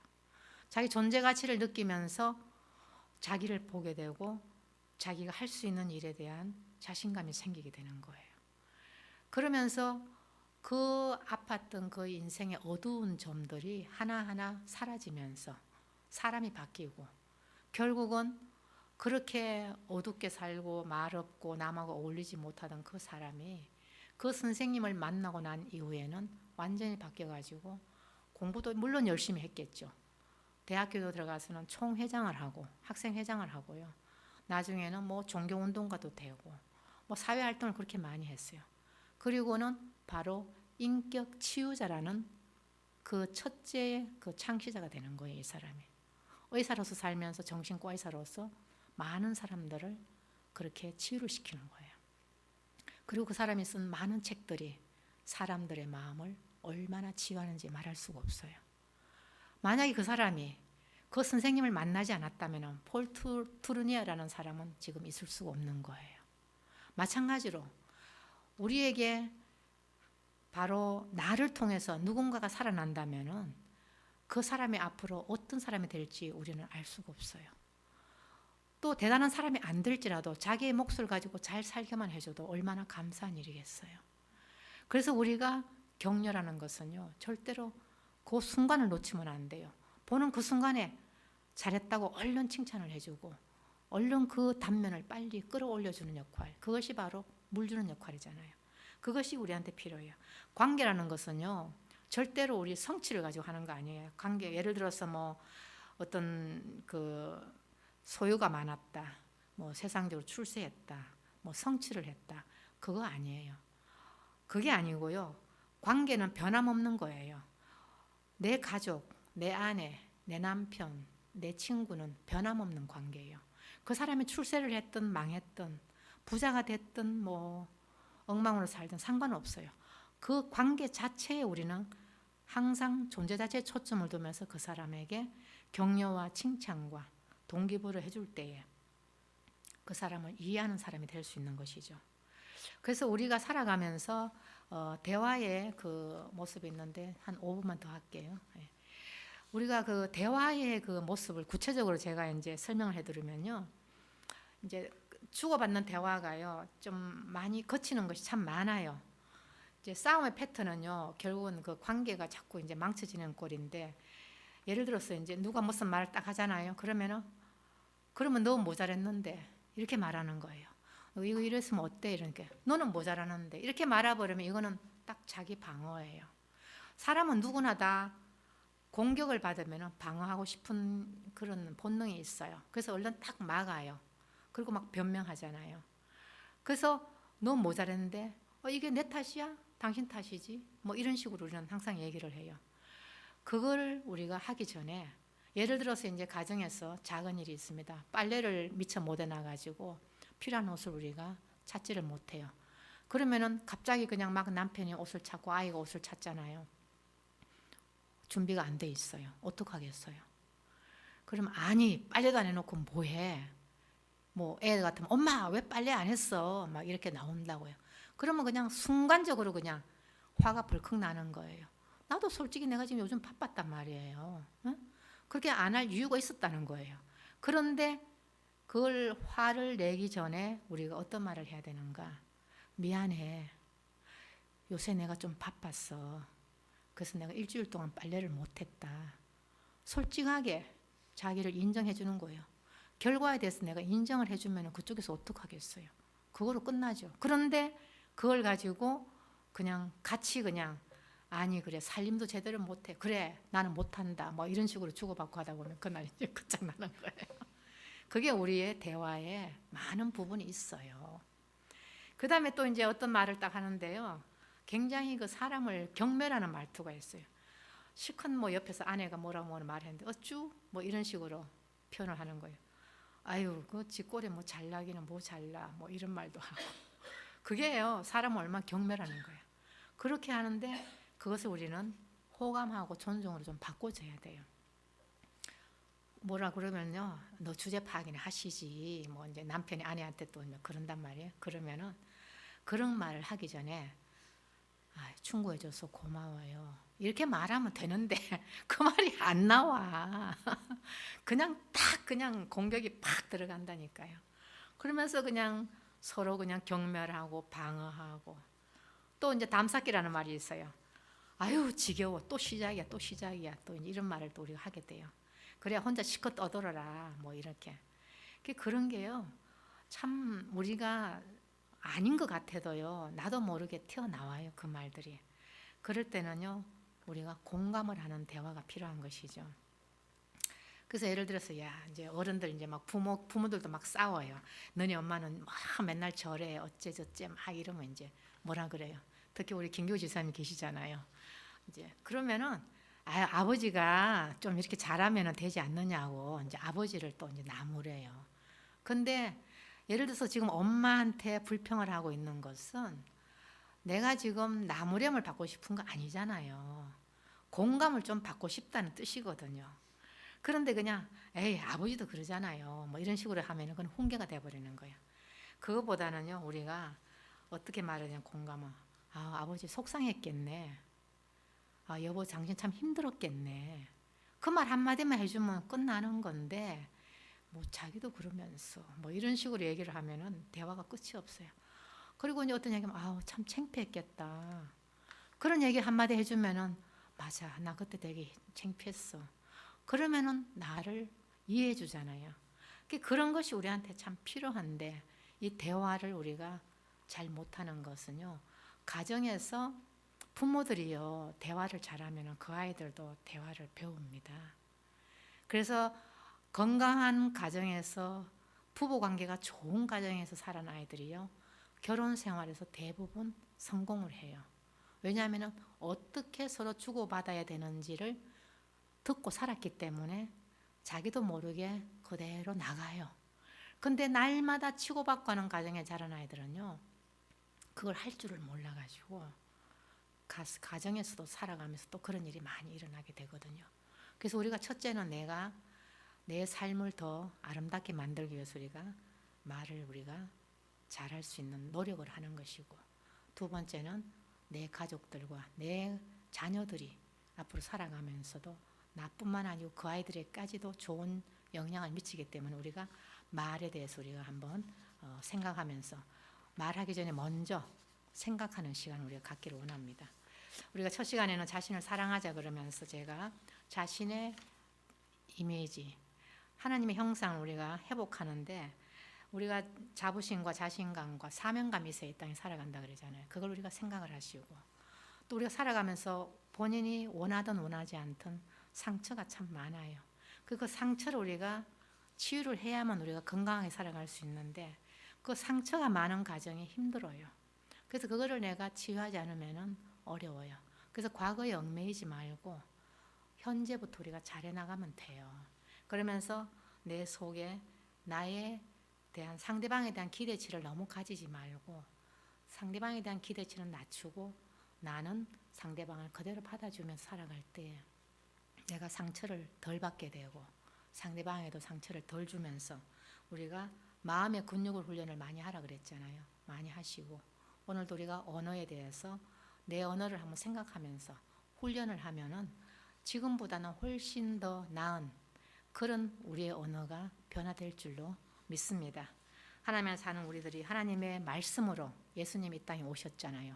자기 존재 가치를 느끼면서 자기를 보게 되고 자기가 할 수 있는 일에 대한 자신감이 생기게 되는 거예요. 그러면서 그 아팠던 그 인생의 어두운 점들이 하나하나 사라지면서 사람이 바뀌고, 결국은 그렇게 어둡게 살고 말 없고 남하고 어울리지 못하던 그 사람이 그 선생님을 만나고 난 이후에는 완전히 바뀌어가지고 공부도 물론 열심히 했겠죠. 대학교도 들어가서는 총회장을 하고 학생회장을 하고요. 나중에는 뭐 종교운동가도 되고 뭐 사회활동을 그렇게 많이 했어요. 그리고는 바로 인격 치유자라는 그 첫째 그 창시자가 되는 거예요. 이 사람이 의사로서 살면서 정신과 의사로서 많은 사람들을 그렇게 치유를 시키는 거예요. 그리고 그 사람이 쓴 많은 책들이 사람들의 마음을 얼마나 치유하는지 말할 수가 없어요. 만약에 그 사람이 그 선생님을 만나지 않았다면 폴 트루니에라는 사람은 지금 있을 수가 없는 거예요. 마찬가지로 우리에게 바로 나를 통해서 누군가가 살아난다면 그 사람이 앞으로 어떤 사람이 될지 우리는 알 수가 없어요. 또 대단한 사람이 안 될지라도 자기의 몫을 가지고 잘 살게만 해줘도 얼마나 감사한 일이겠어요. 그래서 우리가 격려라는 것은요, 절대로 그 순간을 놓치면 안 돼요. 보는 그 순간에 잘했다고 얼른 칭찬을 해주고 얼른 그 단면을 빨리 끌어올려주는 역할, 그것이 바로 물 주는 역할이잖아요. 그것이 우리한테 필요해요. 관계라는 것은요, 절대로 우리 성취를 가지고 하는 거 아니에요. 관계, 예를 들어서 뭐 어떤 그 소유가 많았다, 뭐 세상적으로 출세했다, 뭐 성취를 했다, 그거 아니에요. 그게 아니고요, 관계는 변함없는 거예요. 내 가족, 내 아내, 내 남편, 내 친구는 변함없는 관계예요. 그 사람이 출세를 했든 망했든 부자가 됐든 뭐 엉망으로 살든 상관없어요. 그 관계 자체에 우리는 항상 존재 자체에 초점을 두면서 그 사람에게 격려와 칭찬과 동기부여를 해줄 때에 그 사람을 이해하는 사람이 될 수 있는 것이죠. 그래서 우리가 살아가면서 대화의 그 모습이 있는데 한 5분만 더 할게요. 우리가 그 대화의 그 모습을 구체적으로 제가 이제 설명을 해드리면요, 이제 주고받는 대화가요 좀 많이 거치는 것이 참 많아요. 이제 싸움의 패턴은요, 결국은 그 관계가 자꾸 이제 망쳐지는 꼴인데, 예를 들어서 이제 누가 무슨 말을 딱 하잖아요. 그러면 너 모자랐는데 이렇게 말하는 거예요. 이거 이랬으면 어때? 이렇게 너는 모자라는데 이렇게 말해버리면 이거는 딱 자기 방어예요. 사람은 누구나 다 공격을 받으면 방어하고 싶은 그런 본능이 있어요. 그래서 얼른 딱 막아요. 그리고 막 변명하잖아요. 그래서 너 모자랐는데 이게 내 탓이야? 당신 탓이지? 뭐 이런 식으로 우리는 항상 얘기를 해요. 그걸 우리가 하기 전에, 예를 들어서 이제 가정에서 작은 일이 있습니다. 빨래를 미처 못 해놔가지고 필요한 옷을 우리가 찾지를 못해요. 그러면은 갑자기 그냥 막 남편이 옷을 찾고 아이가 옷을 찾잖아요. 준비가 안 돼 있어요. 어떡하겠어요? 그럼 아니 빨래도 안 해놓고 뭐해? 뭐 애 같으면 엄마 왜 빨래 안 했어? 막 이렇게 나온다고요. 그러면 그냥 순간적으로 그냥 화가 벌컥 나는 거예요. 나도 솔직히 내가 지금 요즘 바빴단 말이에요. 응? 그렇게 안 할 이유가 있었다는 거예요. 그런데 그걸 화를 내기 전에 우리가 어떤 말을 해야 되는가? 미안해. 요새 내가 좀 바빴어. 그래서 내가 일주일 동안 빨래를 못했다. 솔직하게 자기를 인정해 주는 거예요. 결과에 대해서 내가 인정을 해주면 그쪽에서 어떡하겠어요. 그거로 끝나죠. 그런데 그걸 가지고 그냥 같이 그냥 아니 그래 살림도 제대로 못해. 그래 나는 못한다. 뭐 이런 식으로 주고받고 하다 보면 그날 이제 끝장나는 거예요. 그게 우리의 대화에 많은 부분이 있어요. 그 다음에 또 이제 어떤 말을 딱 하는데요. 굉장히 그 사람을 경멸하는 말투가 있어요. 실컷 뭐 옆에서 아내가 뭐라고 말했는데 어쭈? 뭐 이런 식으로 표현을 하는 거예요. 아유, 그 쥐꼬리 뭐 잘나기는 뭐 잘나 뭐 이런 말도 하고. 그게요 사람을 얼마나 경멸하는 거예요. 그렇게 하는데 그것을 우리는 호감하고 존중으로 좀 바꿔줘야 돼요. 뭐라 그러면요, 너 주제 파악이나 하시지. 뭐 이제 남편이 아내한테 또 그런단 말이에요. 그러면은 그런 말을 하기 전에 충고해줘서 고마워요. 이렇게 말하면 되는데 그 말이 안 나와. 그냥 딱 그냥 공격이 팍 들어간다니까요. 그러면서 그냥 서로 그냥 경멸하고 방어하고 또 이제 담쌓기라는 말이 있어요. 아유 지겨워 또 시작이야 또 시작이야 또 이런 말을 또 우리가 하게 돼요. 그래야 혼자 실컷 떠들어라 뭐 이렇게. 그런 게요 참 우리가 아닌 것 같아도요 나도 모르게 튀어나와요 그 말들이. 그럴 때는요 우리가 공감을 하는 대화가 필요한 것이죠. 그래서 예를 들어서 야 이제 어른들 이제 막 부모들도 막 싸워요. 너네 엄마는 막 맨날 저래 어째저째 막 이러면 이제 뭐라 그래요. 특히 우리 김교우 지사님 계시잖아요. 이제 그러면은 아버지가 좀 이렇게 잘하면 되지 않느냐고 이제 아버지를 또 이제 나무래요. 근데 예를 들어서 지금 엄마한테 불평을 하고 있는 것은 내가 지금 나무렴을 받고 싶은 거 아니잖아요. 공감을 좀 받고 싶다는 뜻이거든요. 그런데 그냥 에이 아버지도 그러잖아요. 뭐 이런 식으로 하면 그건 훈계가 돼버리는 거예요. 그거보다는요 우리가 어떻게 말하냐면 공감은 아버지 속상했겠네. 여보 당신 참 힘들었겠네. 그 말 한마디만 해주면 끝나는 건데 뭐 자기도 그러면서 뭐 이런 식으로 얘기를 하면은 대화가 끝이 없어요. 그리고 이제 어떤 얘기하면 참 창피했겠다. 그런 얘기 한마디 해주면은 맞아 나 그때 되게 창피했어. 그러면은 나를 이해해 주잖아요. 그런 것이 우리한테 참 필요한데 이 대화를 우리가 잘 못하는 것은요. 가정에서 부모들이요 대화를 잘하면 그 아이들도 대화를 배웁니다. 그래서 건강한 가정에서 부부관계가 좋은 가정에서 자란 아이들이요 결혼 생활에서 대부분 성공을 해요. 왜냐하면 어떻게 서로 주고받아야 되는지를 듣고 살았기 때문에 자기도 모르게 그대로 나가요. 근데 날마다 치고받고 하는 가정에 자란 아이들은요 그걸 할 줄을 몰라가지고 가정에서도 살아가면서 또 그런 일이 많이 일어나게 되거든요. 그래서 우리가 첫째는 내가 내 삶을 더 아름답게 만들기 위해서 우리가 말을 우리가 잘할 수 있는 노력을 하는 것이고, 두 번째는 내 가족들과 내 자녀들이 앞으로 살아가면서도 나뿐만 아니고 그 아이들에게까지도 좋은 영향을 미치기 때문에 우리가 말에 대해서 우리가 한번 생각하면서 말하기 전에 먼저 생각하는 시간을 우리가 갖기를 원합니다. 우리가 첫 시간에는 자신을 사랑하자 그러면서 제가 자신의 이미지, 하나님의 형상을 우리가 회복하는데 우리가 자부심과 자신감과 사명감이 있어야 이 땅에 살아간다 그러잖아요. 그걸 우리가 생각을 하시고, 또 우리가 살아가면서 본인이 원하든 원하지 않든 상처가 참 많아요. 그 상처를 우리가 치유를 해야만 우리가 건강하게 살아갈 수 있는데 그 상처가 많은 가정이 힘들어요. 그래서 그거를 내가 치유하지 않으면 어려워요. 그래서 과거에 얽매이지 말고 현재부터 우리가 잘해 나가면 돼요. 그러면서 내 속에 나에 대한 상대방에 대한 기대치를 너무 가지지 말고 상대방에 대한 기대치는 낮추고 나는 상대방을 그대로 받아주면서 살아갈 때 내가 상처를 덜 받게 되고 상대방에도 상처를 덜 주면서 우리가 마음의 근육을 훈련을 많이 하라 그랬잖아요. 많이 하시고 오늘도 우리가 언어에 대해서 내 언어를 한번 생각하면서 훈련을 하면은 지금보다는 훨씬 더 나은 그런 우리의 언어가 변화될 줄로 믿습니다. 하나님을 사는 우리들이 하나님의 말씀으로 예수님이 이 땅에 오셨잖아요.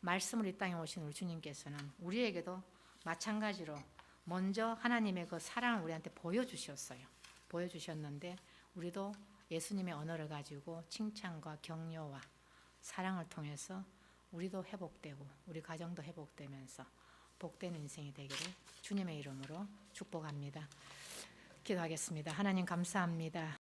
말씀으로 이 땅에 오신 우리 주님께서는 우리에게도 마찬가지로 먼저 하나님의 그 사랑을 우리한테 보여주셨어요. 보여주셨는데 우리도 예수님의 언어를 가지고 칭찬과 격려와 사랑을 통해서 우리도 회복되고 우리 가정도 회복되면서 복된 인생이 되기를 주님의 이름으로 축복합니다. 기도하겠습니다. 하나님 감사합니다.